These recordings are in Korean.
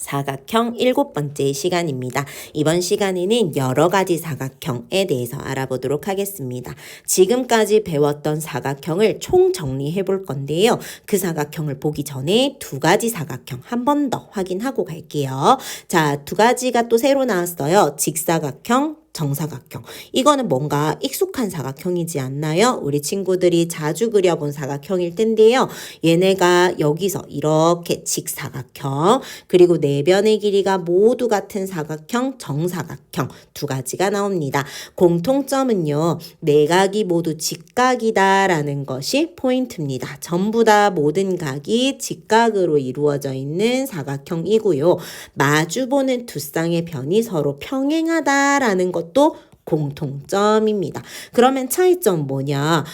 사각형 7번째 시간입니다. 이번 시간에는 여러 가지 사각형에 대해서 알아보도록 하겠습니다. 지금까지 배웠던 사각형을 총 정리해 볼 건데요. 그 사각형을 보기 전에 두 가지 사각형 한 번 더 확인하고 갈게요. 자, 두 가지가 또 새로 나왔어요. 직사각형, 정사각형. 이거는 뭔가 익숙한 사각형이지 않나요? 우리 친구들이 자주 그려본 사각형일 텐데요. 얘네가 여기서 이렇게 직사각형, 그리고 네 변의 길이가 모두 같은 사각형, 정사각형 두 가지가 나옵니다. 공통점은요, 네 각이 모두 직각이다라는 것이 포인트입니다. 전부 다 모든 각이 직각으로 이루어져 있는 사각형이고요. 마주보는 두 쌍의 변이 서로 평행하다라는 것도 공통점입니다. 그러면 차이점 뭐냐?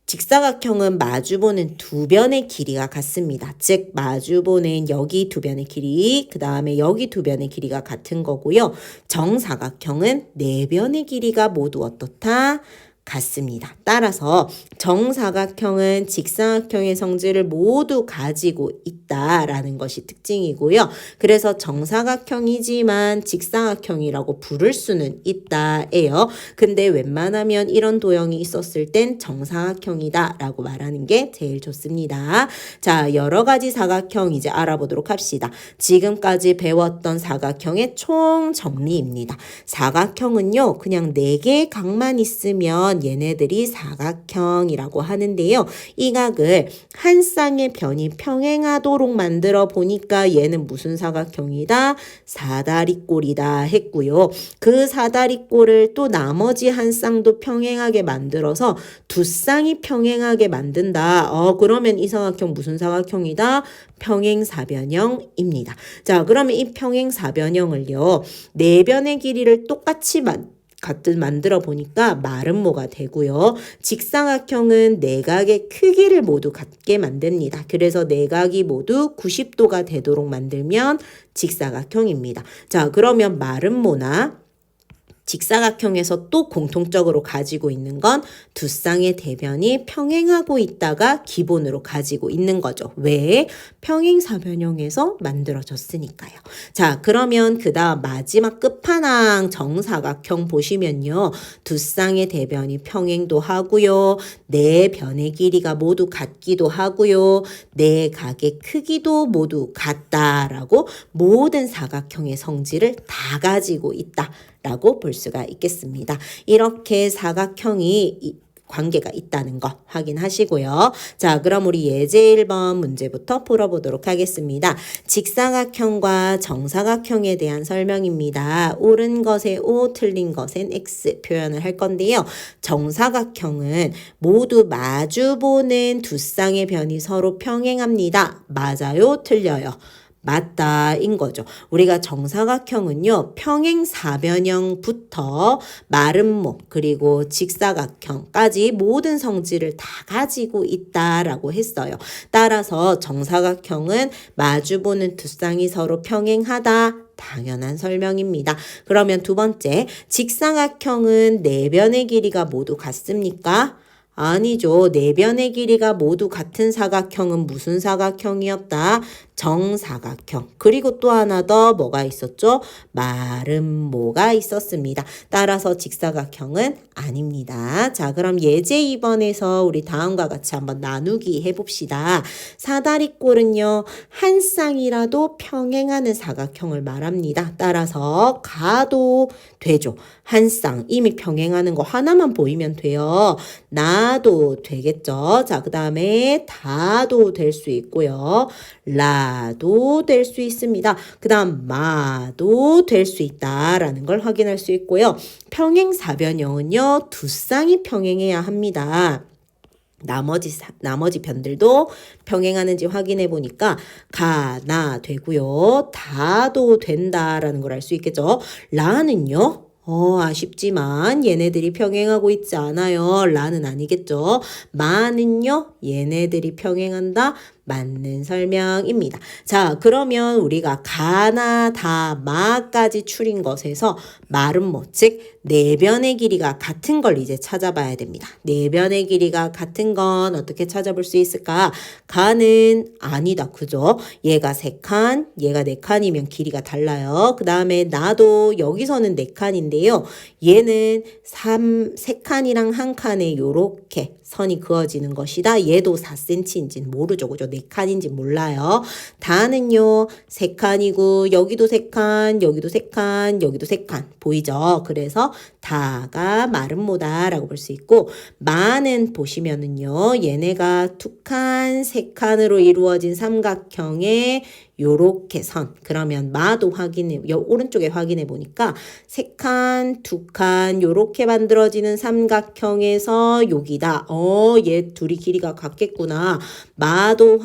직사각형은 마주보는 두 변의 길이가 같습니다. 즉 마주보는 여기 두 변의 길이, 그 다음에 여기 두 변의 길이가 같은 거고요. 정사각형은 네 변의 길이가 모두 어떻다? 같습니다. 따라서 정사각형은 직사각형의 성질을 모두 가지고 있다라는 것이 특징이고요. 그래서 정사각형이지만 직사각형이라고 부를 수는 있다예요. 근데 웬만하면 이런 도형이 있었을 땐 정사각형이다 라고 말하는 게 제일 좋습니다. 자, 여러 가지 사각형 이제 알아보도록 합시다. 지금까지 배웠던 사각형의 총 정리입니다. 사각형은요, 그냥 4개의 각만 있으면 얘네들이 사각형이라고 하는데요. 이 각을 한 쌍의 변이 평행하도록 만들어 보니까 얘는 무슨 사각형이다? 사다리꼴이다 했고요. 그 사다리꼴을 또 나머지 한 쌍도 평행하게 만들어서 두 쌍이 평행하게 만든다. 그러면 이 사각형 무슨 사각형이다? 평행사변형입니다. 자, 그러면 이 평행사변형을요, 네 변의 길이를 똑같이 만들어 보니까 마름모가 되고요. 직사각형은 네 각의 크기를 모두 같게 만듭니다. 그래서 네 각이 모두 90도가 되도록 만들면 직사각형입니다. 자, 그러면 마름모나 직사각형에서 또 공통적으로 가지고 있는 건 두 쌍의 대변이 평행하고 있다가 기본으로 가지고 있는 거죠. 왜? 평행사변형에서 만들어졌으니까요. 자, 그러면 그 다음 마지막 끝판왕 정사각형 보시면요. 두 쌍의 대변이 평행도 하고요. 네 변의 길이가 모두 같기도 하고요. 네 각의 크기도 모두 같다라고 모든 사각형의 성질을 다 가지고 있다 라고 볼 수가 있겠습니다. 이렇게 사각형이 관계가 있다는 거 확인하시고요. 자, 그럼 우리 예제 1번 문제부터 풀어보도록 하겠습니다. 직사각형과 정사각형에 대한 설명입니다. 옳은 것에 O, 틀린 것엔 X 표현을 할 건데요. 정사각형은 모두 마주보는 두 쌍의 변이 서로 평행합니다. 맞아요? 틀려요? 맞다인 거죠. 우리가 정사각형은요, 평행사변형부터 마름모 그리고 직사각형까지 모든 성질을 다 가지고 있다라고 했어요. 따라서 정사각형은 마주보는 두 쌍이 서로 평행하다. 당연한 설명입니다. 그러면 두 번째, 직사각형은 네 변의 길이가 모두 같습니까? 아니죠. 네 변의 길이가 모두 같은 사각형은 무슨 사각형이었다? 정사각형. 그리고 또 하나 더 뭐가 있었죠? 마름모가 있었습니다. 따라서 직사각형은 아닙니다. 자, 그럼 예제 2번에서 우리 다음과 같이 한번 나누기 해봅시다. 사다리꼴은요, 한 쌍이라도 평행하는 사각형을 말합니다. 따라서 가도 되죠. 한 쌍, 이미 평행하는 거 하나만 보이면 돼요. 나도 되겠죠. 자, 그 다음에 다도 될 수 있고요. 라도 될 수 있습니다. 그 다음 마도 될 수 있다라는 걸 확인할 수 있고요. 평행사변형은요, 두 쌍이 평행해야 합니다. 나머지 변들도 평행하는지 확인해 보니까 가, 나 되고요. 다도 된다라는 걸 알 수 있겠죠. 라는요, 아쉽지만 얘네들이 평행하고 있지 않아요. 라는 아니겠죠. 마는요, 얘네들이 평행한다. 맞는 설명입니다. 자, 그러면 우리가 가나 다 마까지 추린 것에서 마름모, 즉 내변의 길이가 같은 걸 이제 찾아봐야 됩니다. 내변의 길이가 같은 건 어떻게 찾아볼 수 있을까? 가는 아니다. 그죠? 얘가 3칸, 얘가 4칸이면 길이가 달라요. 그 다음에 나도 여기서는 4칸인데요. 얘는 3칸이랑 1칸에 요렇게 선이 그어지는 것이다. 얘도 4cm인지는 모르죠. 그죠? 4칸인지 몰라요. 다는요. 3칸이고 여기도 3칸, 여기도 3칸, 여기도 3칸. 보이죠? 그래서 다가 마름모다라고 볼 수 있고 마는 보시면은요. 얘네가 2칸, 3칸으로 이루어진 삼각형의 요렇게 선. 그러면 마도 오른쪽에 확인해 보니까 3칸, 2칸 요렇게 만들어지는 삼각형에서 여기다. 얘 둘이 길이가 같겠구나. 마도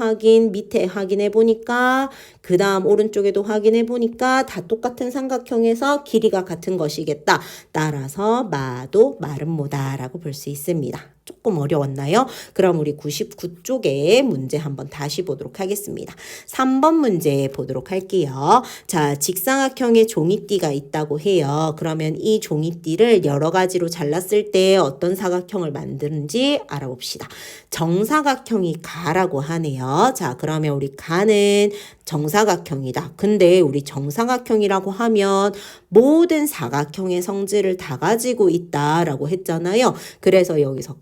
밑에 확인해 보니까 그 다음 오른쪽에도 확인해 보니까 다 똑같은 삼각형에서 길이가 같은 것이겠다. 따라서 마도 마름모다라고 볼 수 있습니다. 조금 어려웠나요? 그럼 우리 99쪽의 문제 한번 다시 보도록 하겠습니다. 3번 문제 보도록 할게요. 자, 직사각형의 종이띠가 있다고 해요. 그러면 이 종이띠를 여러 가지로 잘랐을 때 어떤 사각형을 만드는지 알아봅시다. 정사각형이 가라고 하네요. 자, 그러면 우리 가는 정사각형이다. 근데 우리 정사각형이라고 하면 모든 사각형의 성질을 다 가지고 있다라고 했잖아요. 그래서 여기서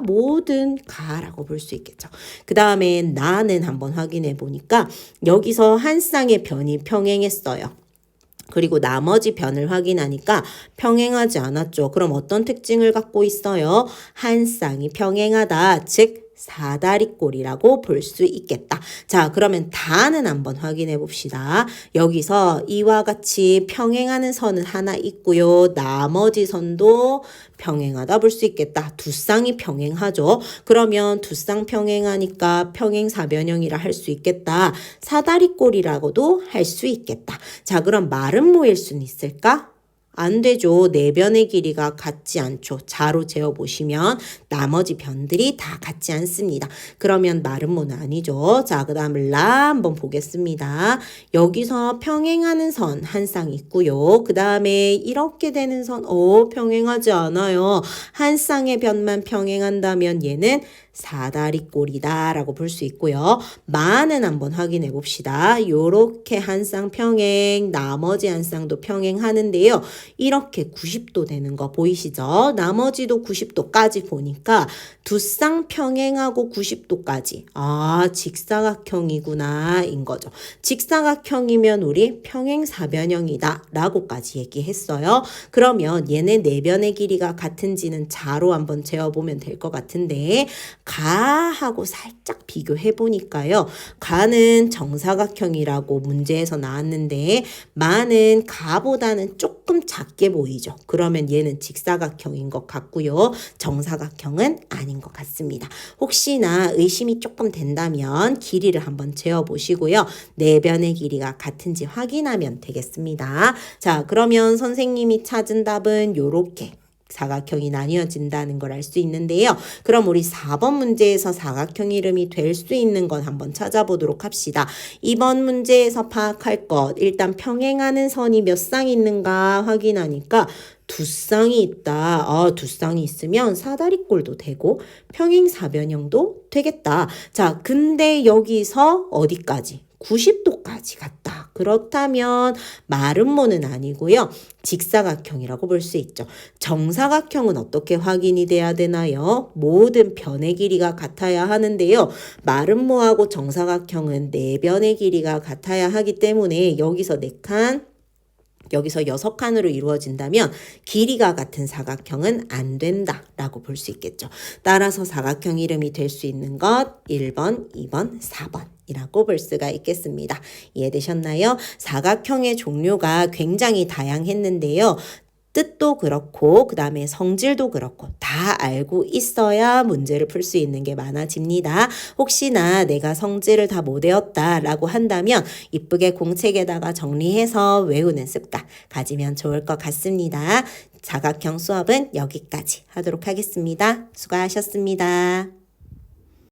모든 가라고 볼 수 있겠죠. 그 다음에 나는 한번 확인해 보니까 여기서 한 쌍의 변이 평행했어요. 그리고 나머지 변을 확인하니까 평행하지 않았죠. 그럼 어떤 특징을 갖고 있어요? 한 쌍이 평행하다. 즉 사다리꼴이라고 볼 수 있겠다. 자, 그러면 다는 한번 확인해 봅시다. 여기서 이와 같이 평행하는 선은 하나 있고요. 나머지 선도 평행하다 볼 수 있겠다. 두 쌍이 평행하죠. 그러면 두 쌍 평행하니까 평행사변형이라 할 수 있겠다. 사다리꼴이라고도 할 수 있겠다. 자, 그럼 마름모일 수는 있을까? 안 되죠. 네 변의 길이가 같지 않죠. 자로 재어보시면 나머지 변들이 다 같지 않습니다. 그러면 마름모는 아니죠. 자, 그 다음 라 한번 보겠습니다. 여기서 평행하는 선 한 쌍 있고요. 그 다음에 이렇게 되는 선 평행하지 않아요. 한 쌍의 변만 평행한다면 얘는 사다리꼴이다 라고 볼 수 있고요. 마는 한번 확인해 봅시다. 요렇게 한 쌍 평행, 나머지 한 쌍도 평행하는데요. 이렇게 90도 되는 거 보이시죠? 나머지도 90도까지 보니까 두 쌍 평행하고 90도까지. 직사각형이구나 인 거죠. 직사각형이면 우리 평행사변형이다 라고까지 얘기했어요. 그러면 얘네 네 변의 길이가 같은지는 자로 한번 재어보면 될 것 같은데 가하고 살짝 비교해 보니까요. 가는 정사각형이라고 문제에서 나왔는데 마는 가보다는 조금 작게 보이죠. 그러면 얘는 직사각형인 것 같고요. 정사각형은 아닌 것 같습니다. 혹시나 의심이 조금 된다면 길이를 한번 재어보시고요. 네 변의 길이가 같은지 확인하면 되겠습니다. 자, 그러면 선생님이 찾은 답은 요렇게 사각형이 나뉘어진다는 걸 알 수 있는데요. 그럼 우리 4번 문제에서 사각형 이름이 될 수 있는 건 한번 찾아보도록 합시다. 이번 문제에서 파악할 것, 일단 평행하는 선이 몇 쌍 있는가 확인하니까 두 쌍이 있다. 두 쌍이 있으면 사다리꼴도 되고 평행사변형도 되겠다. 자, 근데 여기서 어디까지? 90도까지 갔다. 그렇다면 마름모는 아니고요. 직사각형이라고 볼 수 있죠. 정사각형은 어떻게 확인이 돼야 되나요? 모든 변의 길이가 같아야 하는데요. 마름모하고 정사각형은 네 변의 길이가 같아야 하기 때문에 여기서 4칸, 여기서 6칸으로 이루어진다면 길이가 같은 사각형은 안 된다라고 볼 수 있겠죠. 따라서 사각형 이름이 될 수 있는 것 1번, 2번, 4번. 이라고 볼 수가 있겠습니다. 이해되셨나요? 사각형의 종류가 굉장히 다양했는데요. 뜻도 그렇고 그 다음에 성질도 그렇고 다 알고 있어야 문제를 풀 수 있는 게 많아집니다. 혹시나 내가 성질을 다 못 외웠다라고 한다면 이쁘게 공책에다가 정리해서 외우는 습관 가지면 좋을 것 같습니다. 사각형 수업은 여기까지 하도록 하겠습니다. 수고하셨습니다.